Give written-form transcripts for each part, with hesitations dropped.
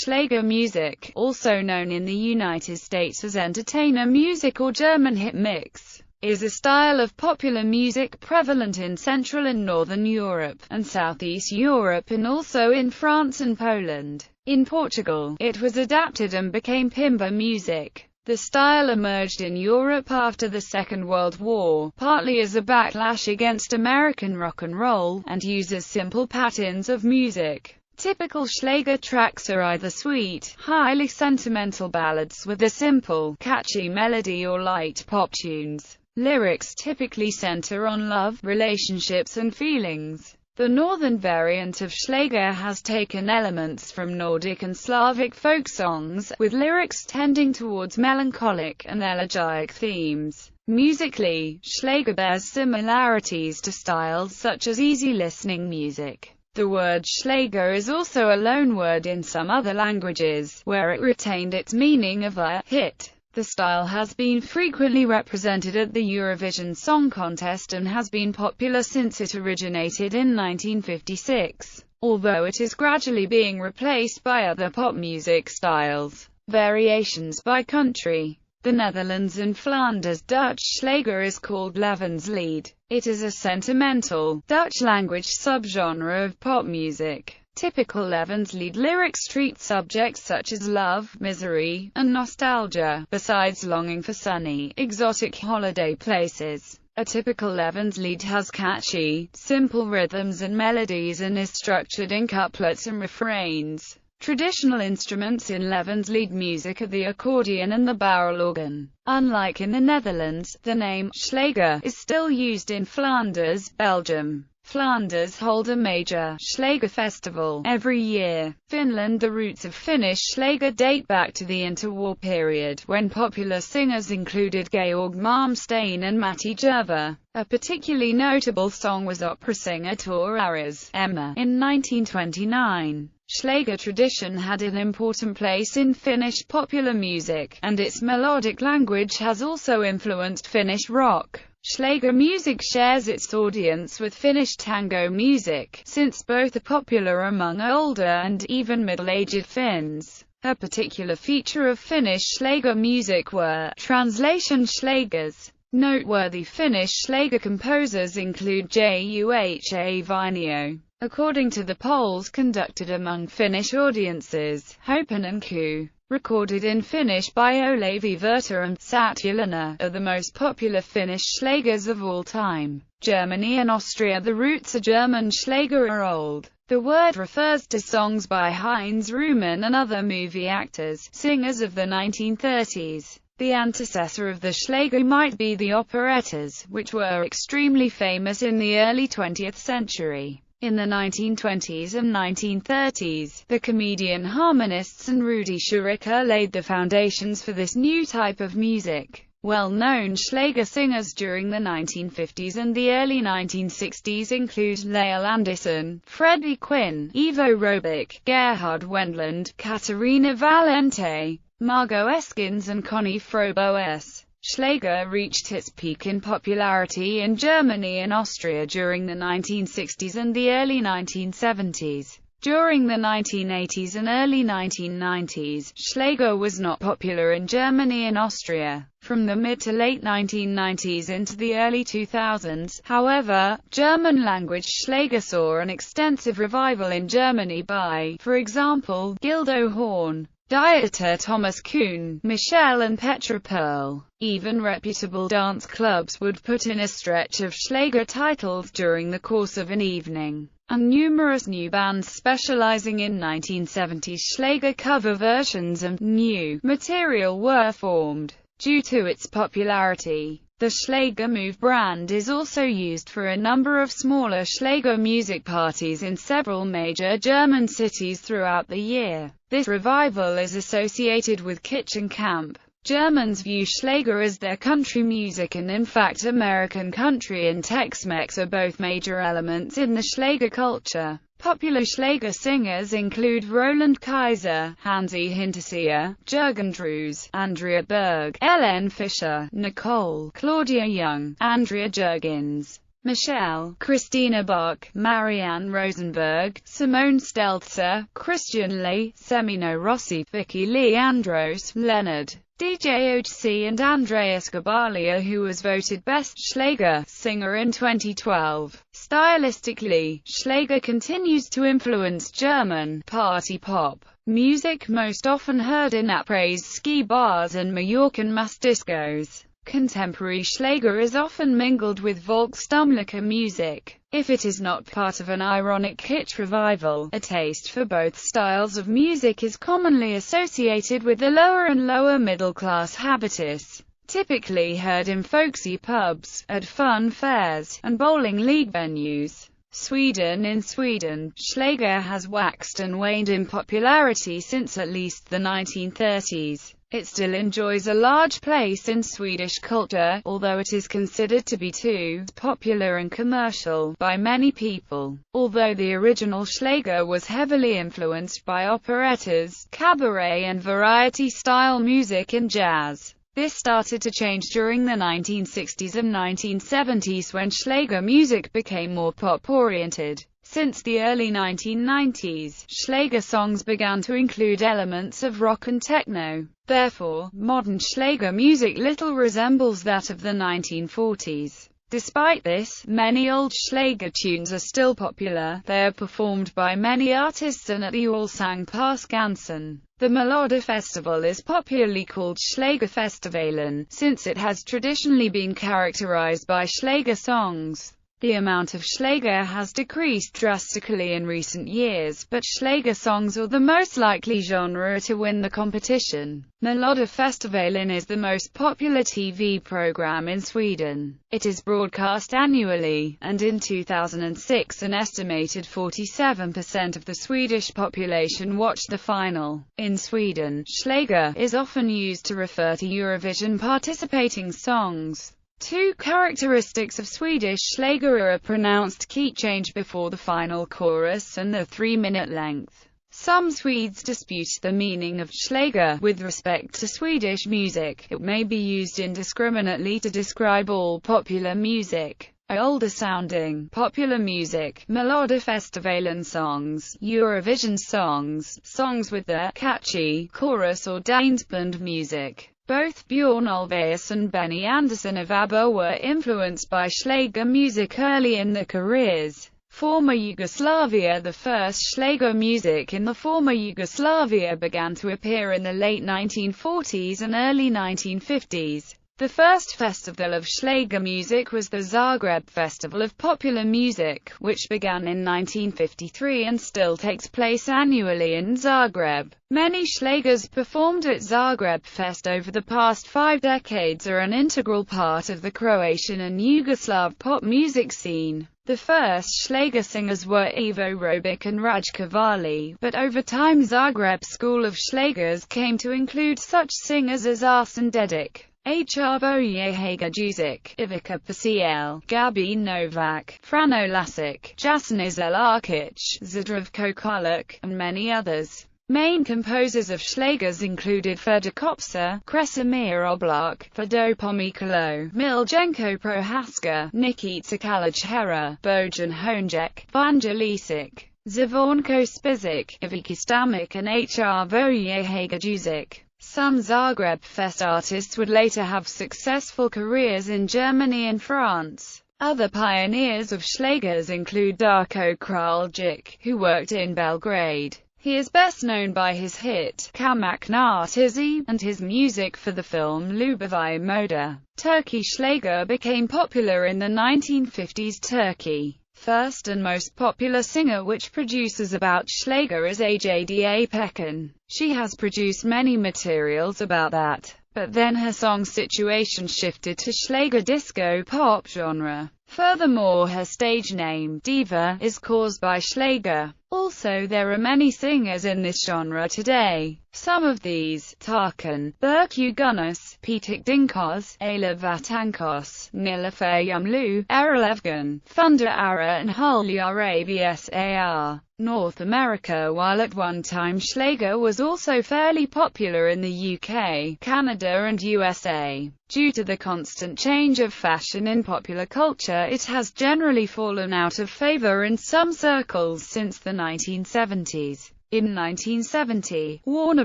Schlager music, also known in the United States as entertainer music or German hit mix, is a style of popular music prevalent in Central and Northern Europe, and Southeast Europe, and also in France and Poland. In Portugal, it was adapted and became pimba music. The style emerged in Europe after the Second World War, partly as a backlash against American rock and roll, and uses simple patterns of music. Typical Schlager tracks are either sweet, highly sentimental ballads with a simple, catchy melody or light pop tunes. Lyrics typically center on love, relationships and feelings. The northern variant of Schlager has taken elements from Nordic and Slavic folk songs, with lyrics tending towards melancholic and elegiac themes. Musically, Schlager bears similarities to styles such as easy listening music. The word Schlager is also a loanword in some other languages, where it retained its meaning of a hit. The style has been frequently represented at the Eurovision Song Contest and has been popular since it originated in 1956, although it is gradually being replaced by other pop music styles. Variations by country. The Netherlands and Flanders Dutch Schlager is called Levenslied. It is a sentimental, Dutch-language subgenre of pop music. Typical Levenslied lyrics treat subjects such as love, misery, and nostalgia, besides longing for sunny, exotic holiday places. A typical Levenslied has catchy, simple rhythms and melodies and is structured in couplets and refrains. Traditional instruments in Levenslied music are the accordion and the barrel organ. Unlike in the Netherlands, the name Schlager is still used in Flanders, Belgium. Flanders hold a major Schlager festival every year. Finland. The roots of Finnish Schlager date back to the interwar period, when popular singers included Georg Malmsteen and Matti Jurva. A particularly notable song was opera singer Tor Ara's Emma in 1929. Schlager tradition had an important place in Finnish popular music, and its melodic language has also influenced Finnish rock. Schlager music shares its audience with Finnish tango music, since both are popular among older and even middle-aged Finns. A particular feature of Finnish Schlager music were translation Schlagers. Noteworthy Finnish Schlager composers include Juha Vainio. According to the polls conducted among Finnish audiences, Hopen and Ku, recorded in Finnish by Olavi Virta and Satyalana, are the most popular Finnish Schlagers of all time. Germany and Austria. The roots of German Schlager are old. The word refers to songs by Heinz Rühmann and other movie actors, singers of the 1930s. The antecessor of the Schlager might be the operettas, which were extremely famous in the early 20th century. In the 1920s and 1930s, the comedian harmonists and Rudi Schuricker laid the foundations for this new type of music. Well-known Schlager singers during the 1950s and the early 1960s include Lael Anderson, Freddie Quinn, Ivo Robic, Gerhard Wendland, Katarina Valente, Margot Eskins and Conny Froboess. Schlager reached its peak in popularity in Germany and Austria during the 1960s and the early 1970s. During the 1980s and early 1990s, Schlager was not popular in Germany and Austria. From the mid to late 1990s into the early 2000s, however, German-language Schlager saw an extensive revival in Germany by, for example, Gildo Horn, Dieter Thomas Kuhn, Michelle and Petra Pearl. Even reputable dance clubs would put in a stretch of Schlager titles during the course of an evening, and numerous new bands specializing in 1970s Schlager cover versions and new material were formed. Due to its popularity, the Schlager Move brand is also used for a number of smaller Schlager music parties in several major German cities throughout the year. This revival is associated with Kitchen Camp. Germans view Schlager as their country music, and in fact American country and Tex-Mex are both major elements in the Schlager culture. Popular Schlager singers include Roland Kaiser, Hansi Hinterseer, Jürgen Drews, Andrea Berg, Ellen Fischer, Nicole, Claudia Young, Andrea Jurgens, Michelle, Christina Bach, Marianne Rosenberg, Simone Stelzer, Christian Lee, Semino Rossi, Vicky Leandros, Leonard, DJ OC and Andreas Gabalia, who was voted Best Schlager Singer in 2012. Stylistically, Schlager continues to influence German party pop music, most often heard in après ski bars and Mallorcan mass discos. Contemporary Schlager is often mingled with Volksstimmliche music. If it is not part of an ironic kitsch revival, a taste for both styles of music is commonly associated with the lower and lower middle-class habitus, typically heard in folksy pubs, at fun fairs, and bowling league venues. In Sweden, Schlager has waxed and waned in popularity since at least the 1930s. It still enjoys a large place in Swedish culture, although it is considered to be too popular and commercial by many people. Although the original Schlager was heavily influenced by operettas, cabaret and variety-style music and jazz, this started to change during the 1960s and 1970s when Schlager music became more pop-oriented. Since the early 1990s, Schlager songs began to include elements of rock and techno. Therefore, modern Schlager music little resembles that of the 1940s. Despite this, many old Schlager tunes are still popular. They are performed by many artists and at the Allsang på Skansen. The Melodifestival is popularly called Schlagerfestivalen, since it has traditionally been characterized by Schlager songs. The amount of Schlager has decreased drastically in recent years, but Schlager songs are the most likely genre to win the competition. Melodifestivalen is the most popular TV program in Sweden. It is broadcast annually, and in 2006 an estimated 47% of the Swedish population watched the final. In Sweden, Schlager is often used to refer to Eurovision participating songs. Two characteristics of Swedish Schlager are a pronounced key change before the final chorus and the 3-minute length. Some Swedes dispute the meaning of Schlager. With respect to Swedish music, it may be used indiscriminately to describe all popular music. Older-sounding, popular music, Melodifestivalen songs, Eurovision songs, songs with the catchy chorus or dansband music. Both Björn Ulvaeus and Benny Andersson of ABBA were influenced by Schlager music early in their careers. Former Yugoslavia. The first Schlager music in the former Yugoslavia began to appear in the late 1940s and early 1950s. The first festival of Schlager music was the Zagreb Festival of Popular Music, which began in 1953 and still takes place annually in Zagreb. Many Schlagers performed at Zagreb Fest over the past 5 decades are an integral part of the Croatian and Yugoslav pop music scene. The first Schlager singers were Ivo Robic and Raj Cavalli, but over time Zagreb's school of Schlagers came to include such singers as Arsen Dedic, Hrvoje Hagadjusic, Ivica Pasiel, Gabi Novak, Frano Lasic, Jasnizel Arkic, Zdravko Kuluk, and many others. Main composers of Schlagers included Ferda Kopsa, Kresimir Oblak, Fedo Pomykalo, Miljenko Prohaska, Nikita Kalajhera, Bojan Honjek, Vanja Lisic, Zvornko Spizik, Ivica Stamic and Hrvoje Hagadjusic. Some Zagreb Fest artists would later have successful careers in Germany and France. Other pioneers of Schlagers include Darko Kraljic, who worked in Belgrade. He is best known by his hit, Kamak Nartizi, and his music for the film Ljubavi Moda. Turkey Schlager became popular in the 1950s. Turkey. First and most popular singer which produces about Schlager is Ajda Pekkan. She has produced many materials about that, but then her song situation shifted to Schlager disco pop genre. Furthermore, her stage name, Diva, is caused by Schlager. Also, there are many singers in this genre today. Some of these, Tarkan, Berku Gunas, Petik Dinkos, Ayla Vatankos, Nilüfer Yumlu, Erol Evgen, Funda Ara and Hulya Rabsar. North America. While at one time Schlager was also fairly popular in the UK, Canada and USA, Due to the constant change of fashion in popular culture, it has generally fallen out of favor in some circles since the 1970s. In 1970, Warner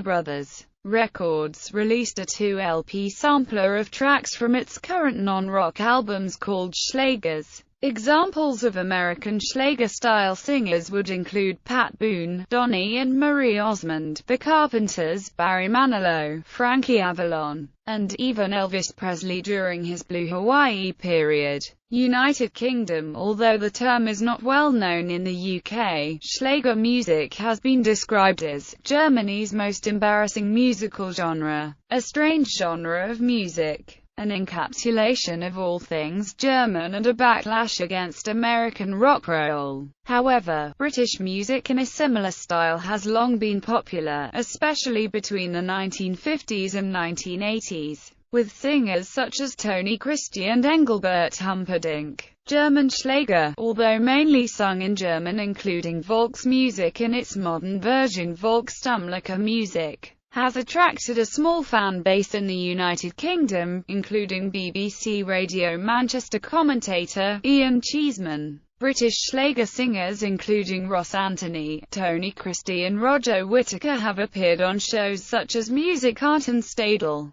Brothers Records released a 2-LP sampler of tracks from its current non-rock albums called Schlagers. Examples of American Schlager-style singers would include Pat Boone, Donny and Marie Osmond, The Carpenters, Barry Manilow, Frankie Avalon, and even Elvis Presley during his Blue Hawaii period. United Kingdom. Although the term is not well known in the UK, Schlager music has been described as Germany's most embarrassing musical genre, a strange genre of music, an encapsulation of all things German and a backlash against American rock roll. However, British music in a similar style has long been popular, especially between the 1950s and 1980s, with singers such as Tony Christie and Engelbert Humperdinck. German Schlager, although mainly sung in German including Volksmusik in its modern version Volksstimmliche Musik, has attracted a small fan base in the United Kingdom, including BBC Radio Manchester commentator Ian Cheeseman. British Schlager singers including Ross Anthony, Tony Christie and Roger Whittaker have appeared on shows such as Music Art and Stadel.